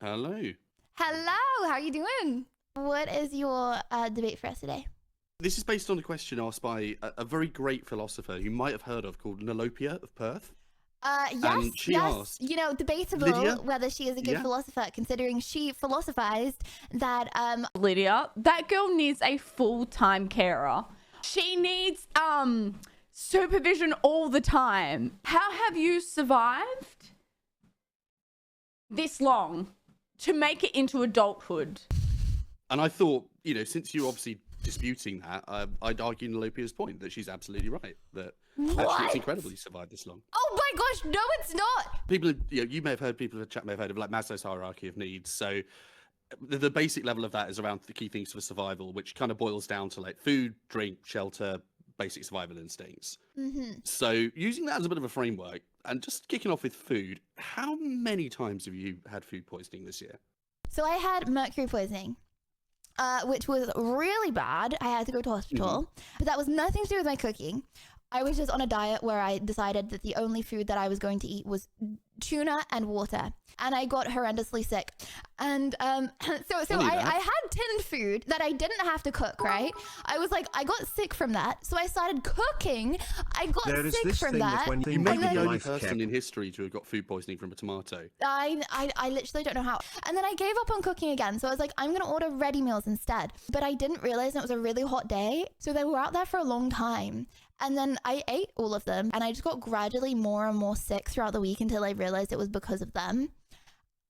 Hello. Hello, how are you doing? What is your debate for us today? This is based on a question asked by a very great philosopher you might have heard of called Nolopia of Perth. Yes, she yes. asked, You know, debatable Lydia? whether she is a good Yeah? philosopher, considering she philosophized that Lydia, that girl needs a full-time carer. She needs supervision all the time. How have you survived this long to make it into adulthood? And I thought, you know, since you're obviously disputing that, I'd argue Nolopia's point that she's absolutely right. That actually it's incredible you survived this long. Oh my gosh, no, it's not. People, you may have heard, people in the chat may have heard of like Maslow's hierarchy of needs. So the basic level of that is around the key things for survival, which kind of boils down to like food, drink, shelter, basic survival instincts. So using that as a bit of a framework and just kicking off with food, how many times have you had food poisoning this year? So I had mercury poisoning, which was really bad. I had to go to hospital, but that was nothing to do with my cooking. I was just on a diet where I decided that the only food that I was going to eat was tuna and water, and I got horrendously sick. And so I had tinned food that I didn't have to cook, right? I was like, I got sick from that, so I started cooking. I got sick from that. You may be the only person in history to have got food poisoning from a tomato. I literally don't know how. And then I gave up on cooking again, so I was like, I'm gonna order ready meals instead. But I didn't realize it was a really hot day, so they were out there for a long time. And then I ate all of them, and I just got gradually more and more sick throughout the week until I realized it was because of them.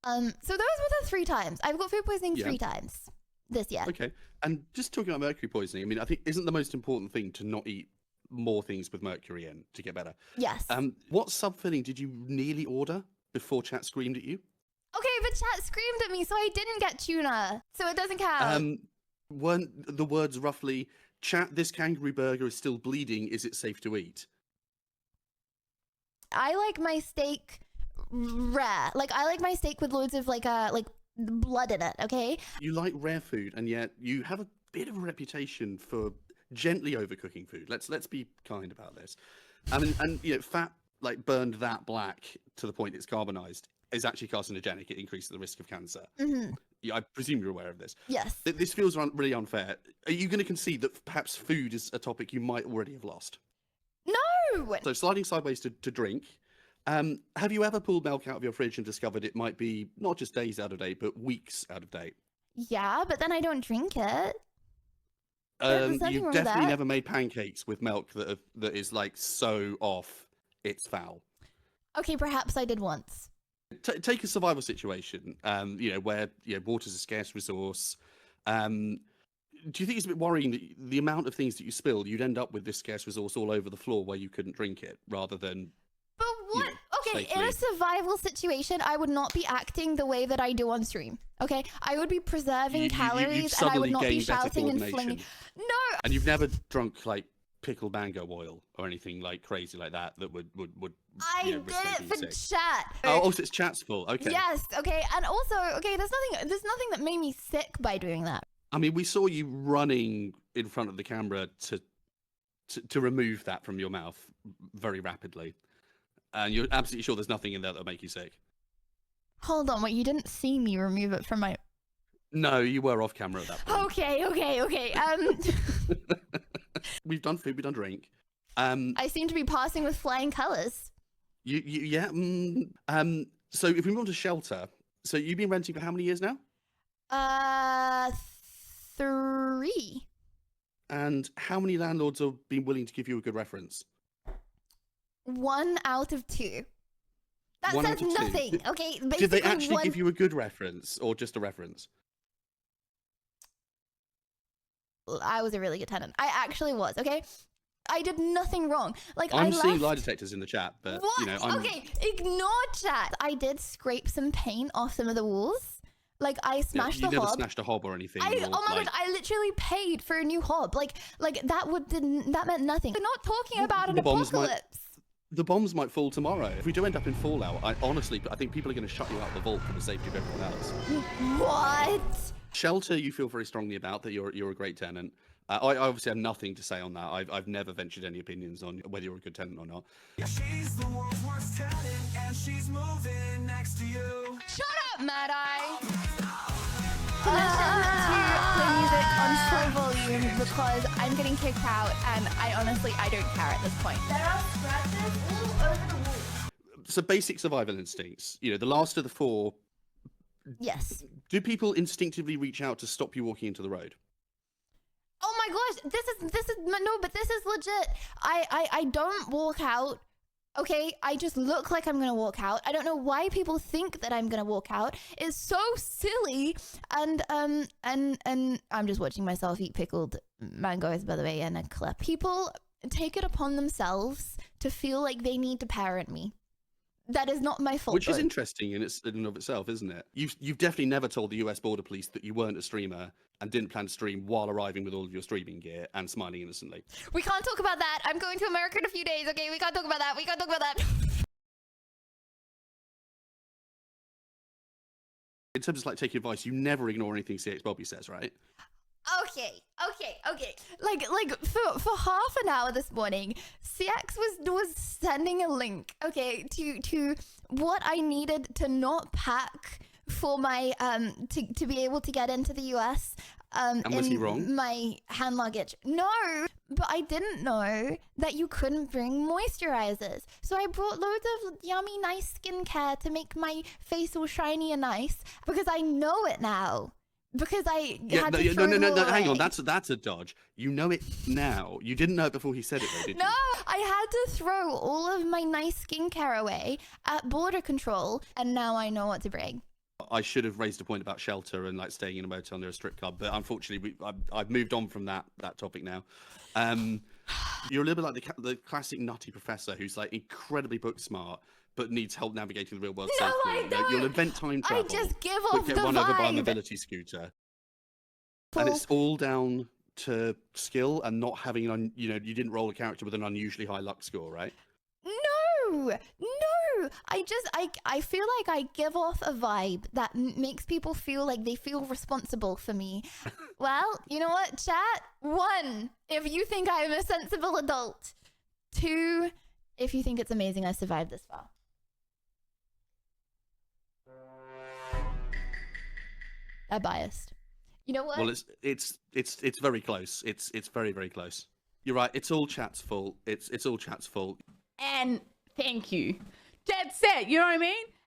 So those were the 3 times. I've got food poisoning 3 times this year. Okay. And just talking about mercury poisoning, I mean, I think isn't the most important thing to not eat more things with mercury in to get better? Yes. What sub-filling did you nearly order before chat screamed at you? Okay, but chat screamed at me, so I didn't get tuna, so it doesn't count. Weren't the words roughly, chat, this kangaroo burger is still bleeding, is it safe to eat? I like my steak rare. Like, I like my steak with loads of like blood in it, okay? You like rare food, and yet you have a bit of a reputation for gently overcooking food. Let's be kind about this. I mean, and you know, fat like burned that black to the point it's carbonized is actually carcinogenic. It increases the risk of cancer. Yeah, I presume you're aware of this. Yes. This feels really unfair. Are you going to concede that perhaps food is a topic you might already have lost? No! So sliding sideways to drink. Have you ever pulled milk out of your fridge and discovered it might be not just days out of date, but weeks out of date? Yeah, but then I don't drink it. You've definitely never made pancakes with milk that is like so off, it's foul. Okay, perhaps I did once. Take a survival situation, you know, where water's a scarce resource. Do you think it's a bit worrying that the amount of things that you spill, you'd end up with this scarce resource all over the floor where you couldn't drink it, rather than? But what? Okay, safely. in a survival situation, I would not be acting the way that I do on stream. Okay, I would be preserving calories, and I would not be shouting and flinging. No. And you've never drunk like pickled mango oil or anything like crazy like that would. I did it for chat. Oh, so it's chat's fault. Okay. Yes. Okay, and also, okay, there's nothing that made me sick by doing that. I mean, we saw you running in front of the camera to remove that from your mouth very rapidly. And you're absolutely sure there's nothing in there that'll make you sick? Hold on, wait, you didn't see me remove it from my... No, you were off camera at that point. Okay. We've done food, we've done drink. I seem to be passing with flying colours. Yeah. So if we move on to shelter, so you've been renting for how many years now? 3. And how many landlords have been willing to give you a good reference? 1 out of 2. That says nothing, okay? Basically, did they actually give you a good reference or just a reference? I was a really good tenant. I actually was, okay? I did nothing wrong. Like, I'm seeing lie detectors in the chat, but what? You know, Okay, ignore chat. I did scrape some paint off some of the walls. Like, I smashed the hob. You never smashed a hob or anything. Oh my god, I literally paid for a new hob. Like that meant nothing. We're not talking about an apocalypse. The bombs might fall tomorrow. If we do end up in fallout, I think people are going to shut you out of the vault for the safety of everyone else. What? Shelter, you feel very strongly about that you're a great tenant. I obviously have nothing to say on that. I've never ventured any opinions on whether you're a good tenant or not. She's the world's worst tenant, and she's moving next to you. Shut up! Mad Eye. Permission to play music on full volume because I'm getting kicked out, and I don't care at this point. There are scratches all over the wall. So basic survival instincts. You know, the last of the four. Yes. Do people instinctively reach out to stop you walking into the road? Oh my gosh, this is no, but this is legit. I don't walk out. Okay, I just look like I'm gonna walk out. I don't know why people think that I'm gonna walk out. It's so silly. And I'm just watching myself eat pickled mangoes, by the way, in a clip. People take it upon themselves to feel like they need to parent me. That is not my fault. Which is interesting in and of itself, isn't it? You've definitely never told the US Border Police that you weren't a streamer and didn't plan to stream while arriving with all of your streaming gear and smiling innocently. We can't talk about that. I'm going to America in a few days, okay? We can't talk about that. We can't talk about that. In terms of like taking advice, you never ignore anything CX Bobby says, right? Okay. Like for half an hour this morning, CX was sending a link, okay, to what I needed to not pack for my to be able to get into the US. And was he wrong? My hand luggage. No, but I didn't know that you couldn't bring moisturizers. So I brought loads of yummy, nice skincare to make my face all shiny and nice because I know it now. Because I had to throw it all hang on, away. that's a dodge. You know it now. You didn't know it before he said it, though, did you? No, I had to throw all of my nice skincare away at border control, and now I know what to bring. I should have raised a point about shelter and like staying in a motel near a strip club, but unfortunately, I've moved on from that topic now. You're a little bit like the classic nutty professor who's like incredibly book smart, but needs help navigating the real world No, safely. I don't. You'll invent time travel. I just give but off get the run over by a vibe. mobility scooter, and it's all down to skill and not having you didn't roll a character with an unusually high luck score, right? No. I feel like I give off a vibe that makes people feel like they feel responsible for me. Well, you know what, chat? 1, if you think I'm a sensible adult. 2, if you think it's amazing I survived this far. I'm biased. You know what? Well, it's very close. It's very, very close. You're right. It's all chat's fault. It's all chat's fault. And thank you. Dead set, you know what I mean?